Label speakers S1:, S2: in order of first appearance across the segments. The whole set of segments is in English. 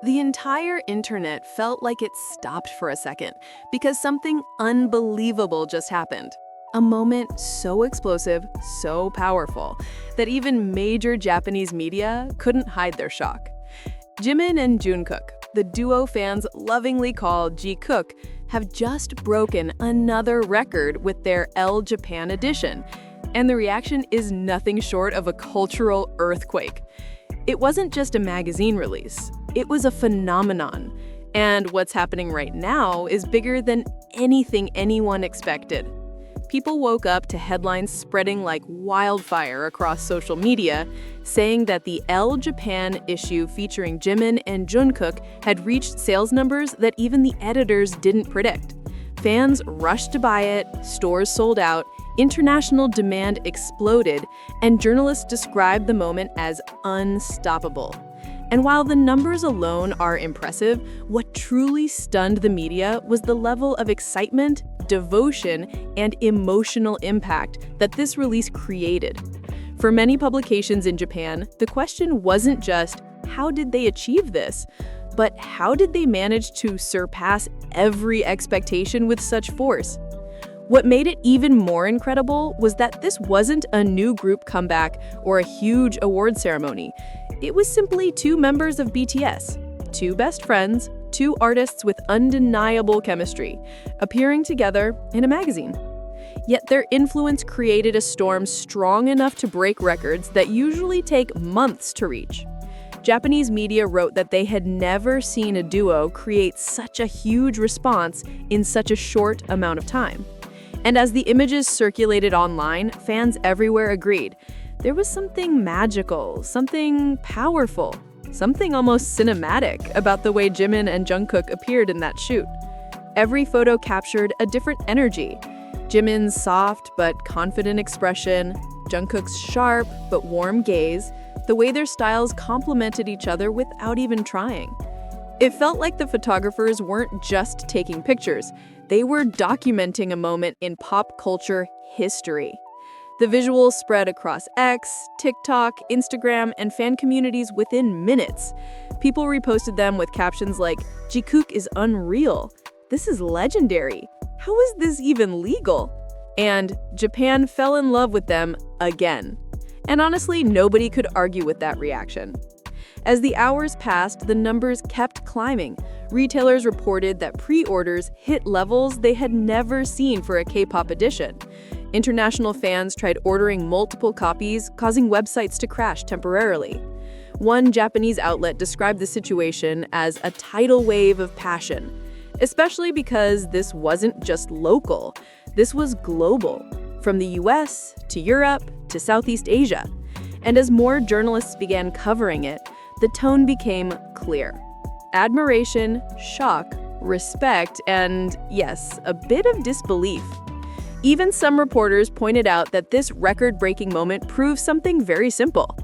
S1: The entire internet felt like it stopped for a second because something unbelievable just happened. A moment so explosive, so powerful, that even major Japanese media couldn't hide their shock. Jimin and Jungkook, the duo fans lovingly call Jikook, have just broken another record with their ELLE Japan edition, and the reaction is nothing short of a cultural earthquake. It wasn't just a magazine release, it was a phenomenon. And what's happening right now is bigger than anything anyone expected. People woke up to headlines spreading like wildfire across social media, saying that the ELLE Japan issue featuring Jimin and Jungkook had reached sales numbers that even the editors didn't predict. Fans rushed to buy it, stores sold out, international demand exploded, and journalists described the moment as unstoppable. And while the numbers alone are impressive, what truly stunned the media was the level of excitement, devotion, and emotional impact that this release created. For many publications in Japan, the question wasn't just, how did they achieve this? But how did they manage to surpass every expectation with such force? What made it even more incredible was that this wasn't a new group comeback or a huge award ceremony. It was simply two members of BTS, two best friends, two artists with undeniable chemistry, appearing together in a magazine. Yet their influence created a storm strong enough to break records that usually take months to reach. Japanese media wrote that they had never seen a duo create such a huge response in such a short amount of time. And as the images circulated online, fans everywhere agreed. There was something magical, something powerful, something almost cinematic about the way Jimin and Jungkook appeared in that shoot. Every photo captured a different energy. Jimin's soft but confident expression, Jungkook's sharp but warm gaze, the way their styles complemented each other without even trying. It felt like the photographers weren't just taking pictures, they were documenting a moment in pop culture history. The visuals spread across X, TikTok, Instagram, and fan communities within minutes. People reposted them with captions like, "Jikook is unreal. This is legendary. How is this even legal?" And "Japan fell in love with them again." And honestly, nobody could argue with that reaction. As the hours passed, the numbers kept climbing. Retailers reported that pre-orders hit levels they had never seen for a K-pop edition. International fans tried ordering multiple copies, causing websites to crash temporarily. One Japanese outlet described the situation as a tidal wave of passion, especially because this wasn't just local. This was global, from the US to Europe to Southeast Asia. And as more journalists began covering it, the tone became clear. Admiration, shock, respect, and, yes, a bit of disbelief. Even some reporters pointed out that this record-breaking moment proves something very simple.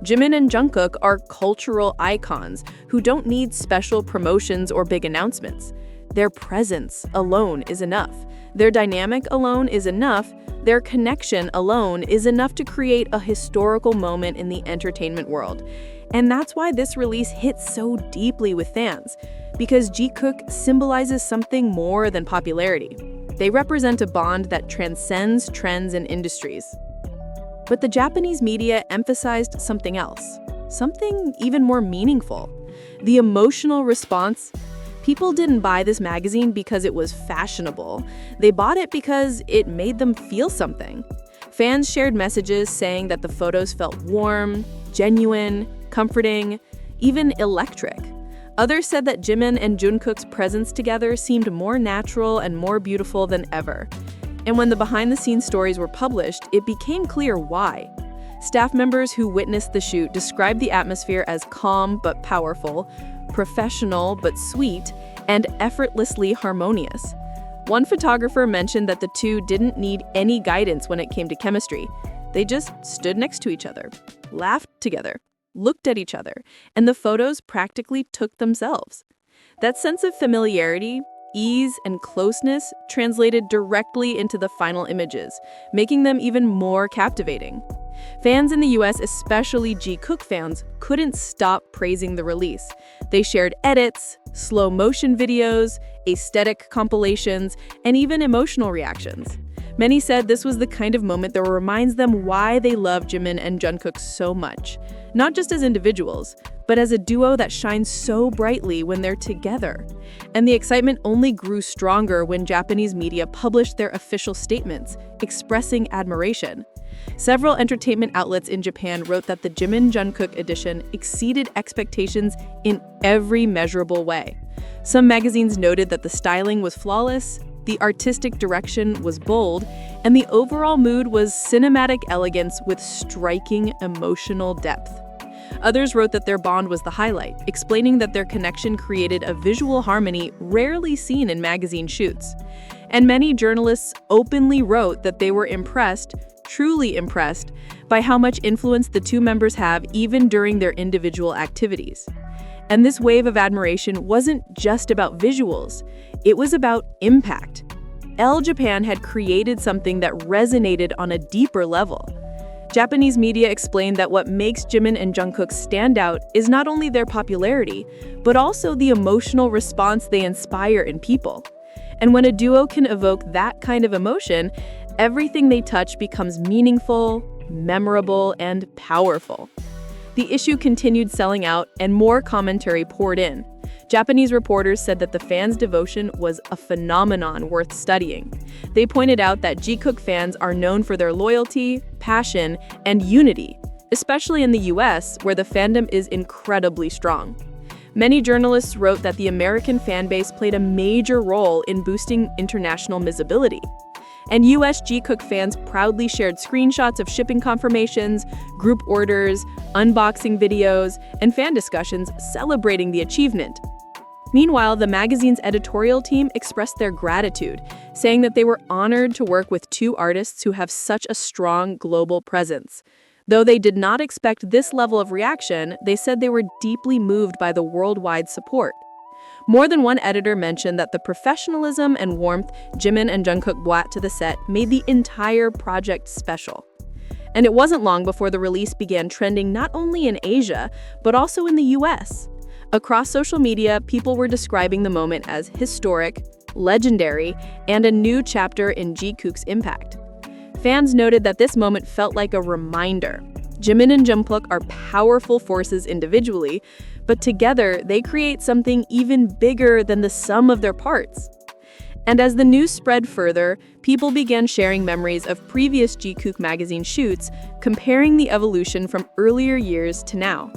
S1: Jimin and Jungkook are cultural icons who don't need special promotions or big announcements. Their presence alone is enough. Their dynamic alone is enough. Their connection alone is enough to create a historical moment in the entertainment world. And that's why this release hits so deeply with fans, because Jikook symbolizes something more than popularity. They represent a bond that transcends trends and industries. But the Japanese media emphasized something else, something even more meaningful. The emotional response. People didn't buy this magazine because it was fashionable. They bought it because it made them feel something. Fans shared messages saying that the photos felt warm, genuine, comforting, even electric. Others said that Jimin and Jungkook's presence together seemed more natural and more beautiful than ever. And when the behind-the-scenes stories were published, it became clear why. Staff members who witnessed the shoot described the atmosphere as calm but powerful, professional but sweet, and effortlessly harmonious. One photographer mentioned that the two didn't need any guidance when it came to chemistry. They just stood next to each other, laughed together, looked at each other, and the photos practically took themselves. That sense of familiarity, ease, and closeness translated directly into the final images, making them even more captivating. Fans in the US, especially Jikook fans, couldn't stop praising the release. They shared edits, slow motion videos, aesthetic compilations, and even emotional reactions. Many said this was the kind of moment that reminds them why they love Jimin and Jungkook so much, not just as individuals, but as a duo that shines so brightly when they're together. And the excitement only grew stronger when Japanese media published their official statements, expressing admiration. Several entertainment outlets in Japan wrote that the Jimin Jungkook edition exceeded expectations in every measurable way. Some magazines noted that the styling was flawless, the artistic direction was bold, and the overall mood was cinematic elegance with striking emotional depth. Others wrote that their bond was the highlight, explaining that their connection created a visual harmony rarely seen in magazine shoots. And many journalists openly wrote that they were impressed, truly impressed, by how much influence the two members have even during their individual activities. And this wave of admiration wasn't just about visuals, it was about impact. ELLE Japan had created something that resonated on a deeper level. Japanese media explained that what makes Jimin and Jungkook stand out is not only their popularity, but also the emotional response they inspire in people. And when a duo can evoke that kind of emotion, everything they touch becomes meaningful, memorable, and powerful. The issue continued selling out, and more commentary poured in. Japanese reporters said that the fans' devotion was a phenomenon worth studying. They pointed out that Jikook fans are known for their loyalty, passion, and unity, especially in the US, where the fandom is incredibly strong. Many journalists wrote that the American fan base played a major role in boosting international visibility. And US Jikook fans proudly shared screenshots of shipping confirmations, group orders, unboxing videos, and fan discussions celebrating the achievement. Meanwhile, the magazine's editorial team expressed their gratitude, saying that they were honored to work with two artists who have such a strong global presence. Though they did not expect this level of reaction, they said they were deeply moved by the worldwide support. More than one editor mentioned that the professionalism and warmth Jimin and Jungkook brought to the set made the entire project special. And it wasn't long before the release began trending not only in Asia, but also in the US. Across social media, people were describing the moment as historic, legendary, and a new chapter in Jikook's impact. Fans noted that this moment felt like a reminder. Jimin and Jungkook are powerful forces individually, but together they create something even bigger than the sum of their parts. And as the news spread further, people began sharing memories of previous Jikook magazine shoots, comparing the evolution from earlier years to now.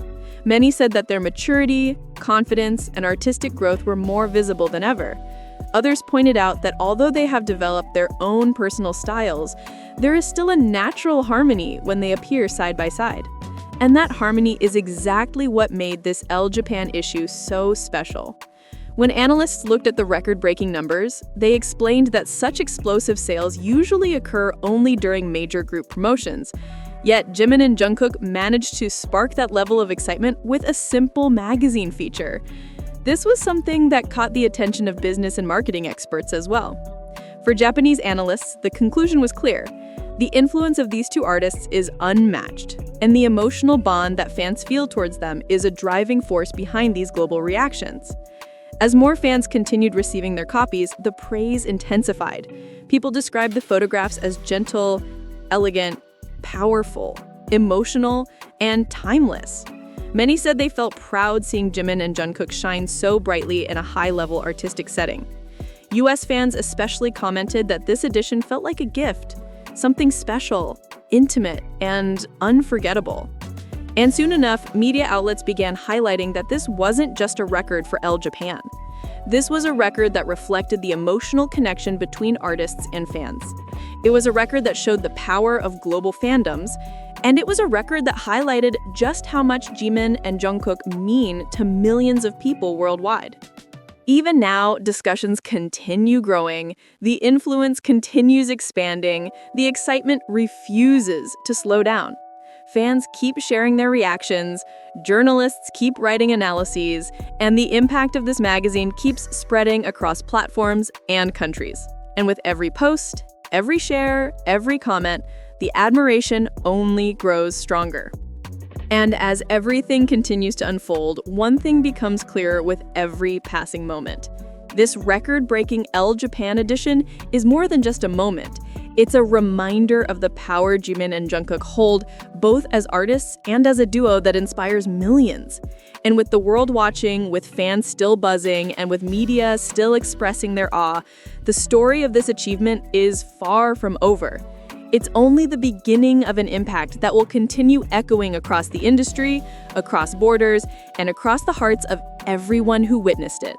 S1: Many said that their maturity, confidence, and artistic growth were more visible than ever. Others pointed out that although they have developed their own personal styles, there is still a natural harmony when they appear side by side. And that harmony is exactly what made this ELLE Japan issue so special. When analysts looked at the record-breaking numbers, they explained that such explosive sales usually occur only during major group promotions. Yet Jimin and Jungkook managed to spark that level of excitement with a simple magazine feature. This was something that caught the attention of business and marketing experts as well. For Japanese analysts, the conclusion was clear. The influence of these two artists is unmatched, and the emotional bond that fans feel towards them is a driving force behind these global reactions. As more fans continued receiving their copies, the praise intensified. People described the photographs as gentle, elegant, powerful, emotional, and timeless. Many said they felt proud seeing Jimin and Jungkook shine so brightly in a high-level artistic setting. US fans especially commented that this edition felt like a gift, something special, intimate, and unforgettable. And soon enough, media outlets began highlighting that this wasn't just a record for ELLE Japan. This was a record that reflected the emotional connection between artists and fans. It was a record that showed the power of global fandoms, and it was a record that highlighted just how much Jimin and Jungkook mean to millions of people worldwide. Even now, discussions continue growing, the influence continues expanding, the excitement refuses to slow down. Fans keep sharing their reactions, journalists keep writing analyses, and the impact of this magazine keeps spreading across platforms and countries. And with every post, every share, every comment, the admiration only grows stronger. And as everything continues to unfold, one thing becomes clearer with every passing moment. This record-breaking ELLE Japan edition is more than just a moment. It's a reminder of the power Jimin and Jungkook hold, both as artists and as a duo that inspires millions. And with the world watching, with fans still buzzing, and with media still expressing their awe, the story of this achievement is far from over. It's only the beginning of an impact that will continue echoing across the industry, across borders, and across the hearts of everyone who witnessed it.